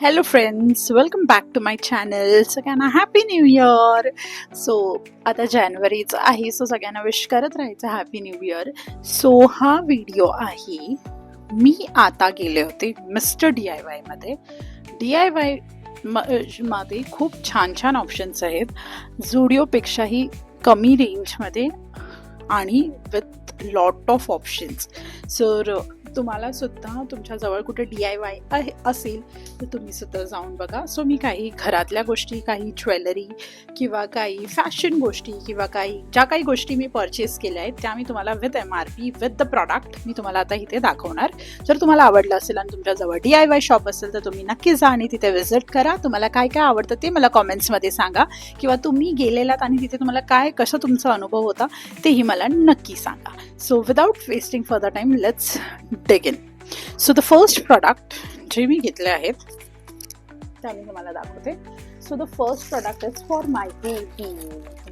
Hello friends, welcome back to my channel. सगळ्यांना happy new year. So आता जानेवारीच आहे, सो सगळ्यांना विश करत राहायचं हॅपी न्यू इयर. सो हा व्हिडिओ आहे, मी आता गेले होते मिस्टर DIY मध्ये. DIY मध्ये खूप छान छान ऑप्शन्स आहेत, झुडिओपेक्षाही कमी रेंजमध्ये आणि with lot of options. Sir तुम्हाला सुद्धा तुमच्याजवळ कुठे DIY असेल तर तुम्ही सुद्धा जाऊन बघा. सो मी काही घरातल्या गोष्टी, काही ज्वेलरी किंवा काही फॅशन गोष्टी किंवा ज्या काही गोष्टी मी परचेस केल्या आहेत त्या मी तुम्हाला with MRP with the product मी तुम्हाला आता इथे दाखवणार. जर तुम्हाला आवडलं असेल आणि तुमच्याजवळ DIY शॉप असेल तर तुम्ही नक्की जा आणि तिथे व्हिजिट करा. तुम्हाला काय काय आवडतं ते मला कॉमेंट्समध्ये सांगा, किंवा तुम्ही गेलेलात आणि तिथे तुम्हाला कसा तुमचा अनुभव होता तेही मला नक्की सांगा. So without wasting further time, let's dig in. So the first product जे मी घेतले आहेत त्या मी तुम्हाला दाखवते. So the first product is for my baby.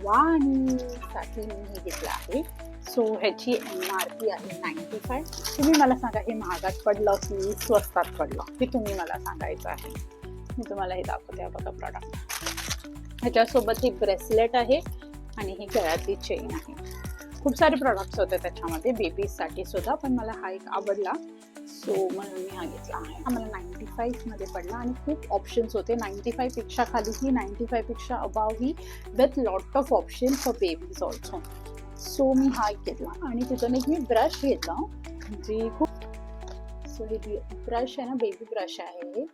वाणीसाठी मी हे घेतलं आहे. सो ह्याची MRP आहे 95. तुम्ही मला सांगा हे महागात पडलं की स्वस्तात पडलं, हे तुम्ही मला सांगायचं आहे. मी तुम्हाला हे दाखवते. बघा प्रॉडक्ट, ह्याच्यासोबत ही ब्रेसलेट आहे आणि ही गळ्यातली चेन आहे. खूप सारे प्रॉडक्ट्स होते त्याच्यामध्ये बेबीजसाठी सुद्धा, पण मला हा एक आवडला, सो म्हणून मी हा घेतला आहे. हा मला 95मध्ये पडला आणि खूप ऑप्शन्स होते. 95 पेक्षा खालीही, 95 पेक्षा अबाव ही, with lot of option for babies also. So मी हा एक घेतला आणि तिथून एक मी ब्रश घेतला जे खूप, सो हे ब्रश आहे ना, बेबी ब्रश आहे.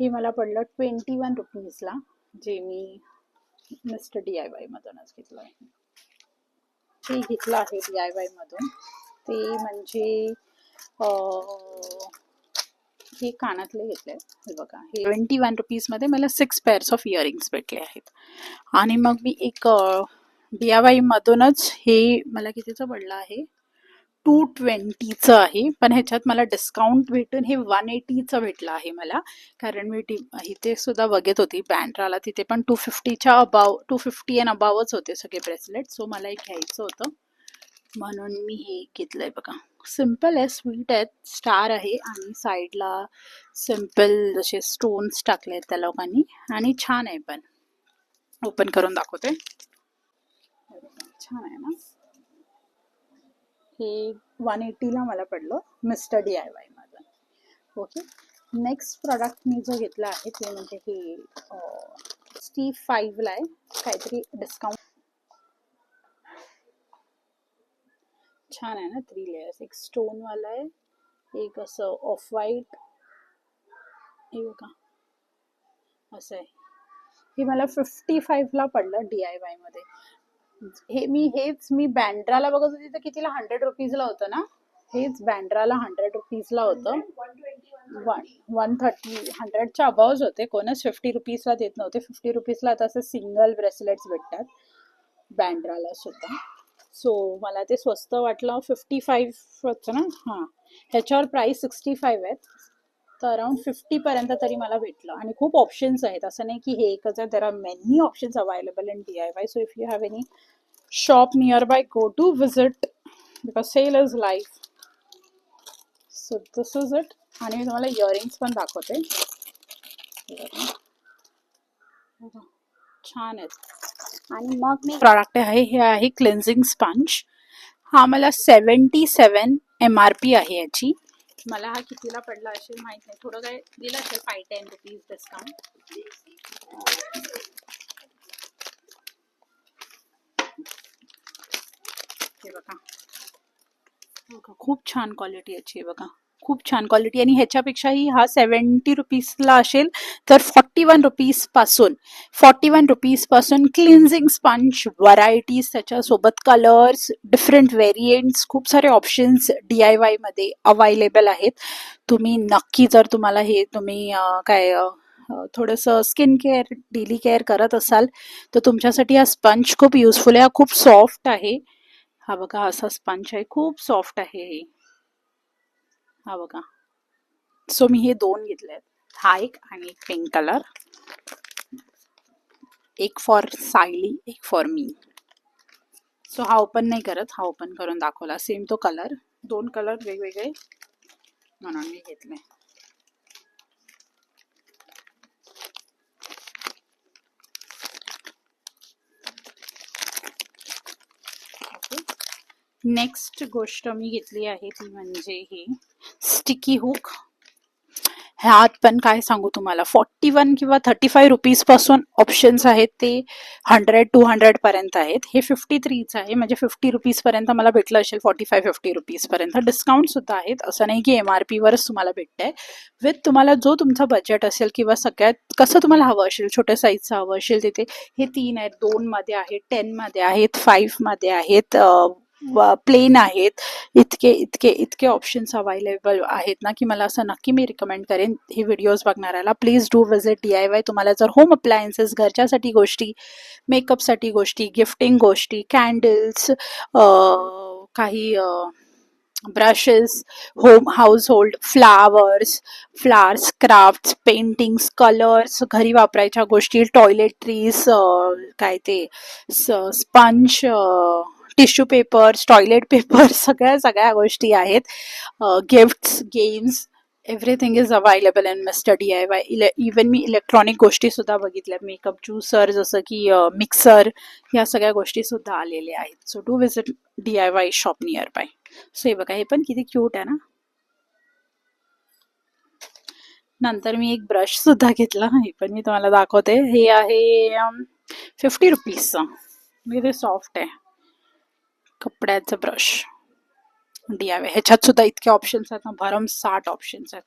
हे मला पडलं 21 रुपीजला, जे मी मिस्टर DIY मधूनच घेतलं आहे. हे घेतलं आहे DIY मधून, ते म्हणजे हे कानातले घेतले. हे बघा, हे 21 रुपीजमध्ये मला 6 पेअर्स ऑफ इयरिंग्स भेटले आहेत. आणि मग मी एक DIY मधूनच हे मला कितीचं पडलं आहे, 220चं आहे, पण ह्याच्यात मला डिस्काउंट भेटून हे 180चं भेटलं आहे मला. कारण मी इथे सुद्धा बघत होती बँड्राला, तिथे पण 250 अँड अबावच होते सगळे ब्रेसलेट. सो मला एक घ्यायचं होतं म्हणून मी हे घेतलंय. बघा, सिम्पल आहे, स्वीट आहे, स्टार आहे आणि साईडला सिम्पल जसे स्टोन्स टाकले आहेत त्या लोकांनी, आणि छान आहे. पण ओपन करून दाखवते. छान आहे ना. हे 180ला मला पडलं मिस्टर DIY मधून. ओके, नेक्स्ट प्रॉडक्ट मी जो घेतला आहे ते म्हणजे हे 65ला आहे, काहीतरी डिस्काउंट. छान आहे ना, 3 लेयर्स, एक स्टोन वाला आहे, एक असं ऑफ व्हाईट, हे बघा असं आहे. हे मला 55ला पडलं DIY मध्ये. हेच मी बँड्राला बघत होती तर कितीला, 100 रुपीजला होतं ना. हेच बँड्राला 100 रुपीजला होतं. 130, 100च्या अबावच होते. कोणच 50 रुपीजला देत नव्हते. 50 रुपीजला आता असं सिंगल ब्रेसलेट्स भेटतात बँड्राला सुद्धा. सो मला ते स्वस्त वाटलं. 55 ना, हां, ह्याच्यावर प्राईस 65 आहेत, तर अराउंड 50 पर्यंत तरी मला भेटलं. आणि खूप ऑप्शन्स आहेत, असं नाही की हे एकच आहे. There are many options available in DIY. So if you have any shop nearby, go to visit, because sale is life. So this is it. आणि मी तुम्हाला इयरिंग्स पण दाखवते. छान आहेत. आणि मग मी प्रॉडक्ट आहे, हे आहे क्लेन्झिंग स्पंज. हा मला 77 MRP आहे याची. मला हा कितीला पडला असेल माहित नाही, थोडं काय दिलं असेल, 5-10 रुपीज डिस्काउंट. हे बघा, खूप छान क्वालिटी याची. बघा, खूप छान क्वालिटी. आणि ह्याच्यापेक्षाही हा 70 रुपीजला असेल तर 41 रुपीजपासून क्लिन्झिंग स्पंज व्हरायटीज, त्याच्यासोबत कलर्स, डिफरंट व्हेरियंट्स, खूप सारे ऑप्शन्स DIY मध्ये अवेलेबल आहेत. तुम्ही नक्की, जर तुम्हाला हे तुम्ही थोडंसं स्किन केअर, डेली केअर करत असाल तर तुमच्यासाठी हा स्पंज खूप युजफुल आहे. हा खूप सॉफ्ट आहे. हा बघा, असा स्पंज आहे, खूप सॉफ्ट आहे हे. हा बघा. सो मी हे 2 घेतले आहेत, हा एक आणि एक पिंक कलर. एक फॉर सायली, एक फॉर मी. सो हा ओपन नाही करत, हा ओपन करून दाखवला. सेम तो कलर, 2 कलर वेगवेगळे म्हणून मी घेतले. नेक्स्ट गोष्ट मी घेतली आहे ती म्हणजे ही स्टिकी हुक. ह्यात पण काय सांगू तुम्हाला, 41 किंवा 35 रुपीज पासून ऑप्शन्स आहेत, ते 100-200 पर्यंत आहेत. हे 53च आहे, म्हणजे 50 रुपीज पर्यंत मला भेटलं असेल, 45-50 रुपीज पर्यंत. डिस्काउंट सुद्धा आहेत, असं नाही की MRP वरच तुम्हाला भेटतंय. विथ तुम्हाला जो तुमचा बजेट असेल किंवा सगळ्यात कसं तुम्हाला हवं असेल, छोट्या साईजचं हवं असेल तिथे हे 3 आहेत, 2 मध्ये आहेत, 10 मध्ये आहेत, 5 मध्ये आहेत, प्लेन आहेत. इतके इतके इतके ऑप्शन्स अवेलेबल आहेत ना, की मला असं नक्की मी रिकमेंड करेन हे व्हिडिओज बघणाऱ्याला, प्लीज डू विजिट DIY. तुम्हाला जर होम अप्लायन्सेस, घरच्यासाठी गोष्टी, मेकअपसाठी गोष्टी, गिफ्टिंग गोष्टी, कॅन्डल्स, काही brushes, home house hold, flowers, crafts, paintings, colours, घरी वापरायच्या गोष्टी, टॉयलेटरीज, काय ते sponge, tissue papers, toilet paper, सगळ्या गोष्टी आहेत. Gifts, games, everything is available in mister DIY. Even me electronic गोष्टी सुद्धा बघितल्या, मेकअप ज्युसर, जसं की मिक्सर, ह्या सगळ्या गोष्टी सुद्धा आलेल्या आहेत. So do visit DIY shop near by. So हे बघा, हे पण किती क्यूट आहे ना. नंतर मी एक ब्रश सुद्धा घेतला, हे पण मी तुम्हाला दाखवते. हे आहे 50 रुपीजचं, म्हणजे सॉफ्ट आहे, कपड्याचं ब्रश DIY. ह्याच्यात सुद्धा इतके ऑप्शन्स आहेत ना, भरमसाठ ऑप्शन्स आहेत.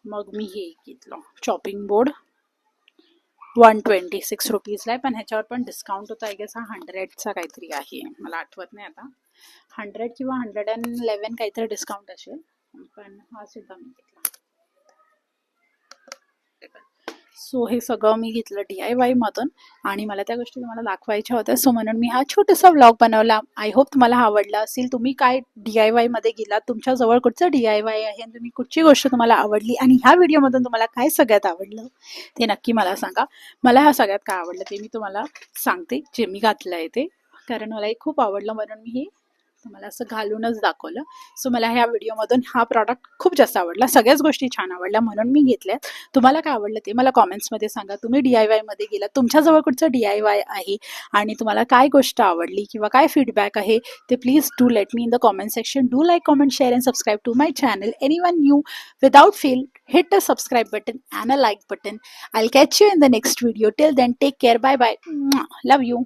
मग मी हे घेतलं, चॉपिंग बोर्ड, 126 रुपीजला आहे, पण ह्याच्यावर पण डिस्काउंट होता. आय गेस हा 100चा काहीतरी आहे, मला आठवत नाही आता, 100 किंवा 111 काहीतरी डिस्काउंट असेल, पण हा सुद्धा मी घेतला. सो हे सगळं मी घेतलं DIY मधून, आणि मला त्या गोष्टी तुम्हाला दाखवायच्या होत्या, सो म्हणून मी हा छोटासा व्लॉग बनवला. आय होप तुम्हाला हा आवडला असेल. तुम्ही काय DIY मध्ये गेलात, तुमच्या जवळ कुठचं DIY आहे, आणि तुम्ही कुठची गोष्ट तुम्हाला आवडली, आणि ह्या व्हिडिओमधून तुम्हाला काय सगळ्यात आवडलं ते नक्की मला सांगा. मला ह्या सगळ्यात काय आवडलं ते मी तुम्हाला सांगते, जे मी घातलं आहे ते, कारण मला हे खूप आवडलं म्हणून मी हे तुम्हाला असं घालूनच दाखवलं. सो मला ह्या व्हिडिओमधून हा प्रॉडक्ट खूप जास्त आवडला, सगळ्याच गोष्टी छान आवडल्या म्हणून मी घेतल्या. तुम्हाला काय आवडलं ते मला कॉमेंट्समध्ये सांगा. तुम्ही DIY मध्ये गेलात, तुमच्याजवळ कुठचं DIY आहे, आणि तुम्हाला काय गोष्ट आवडली किंवा काय फीडबॅक आहे ते please do let me in the comment section. Do like, comment, share and subscribe to my channel. Anyone new, without fail, hit the subscribe button and a like button. I'll catch you in the next video. Till then, take care. Bye bye. Love you.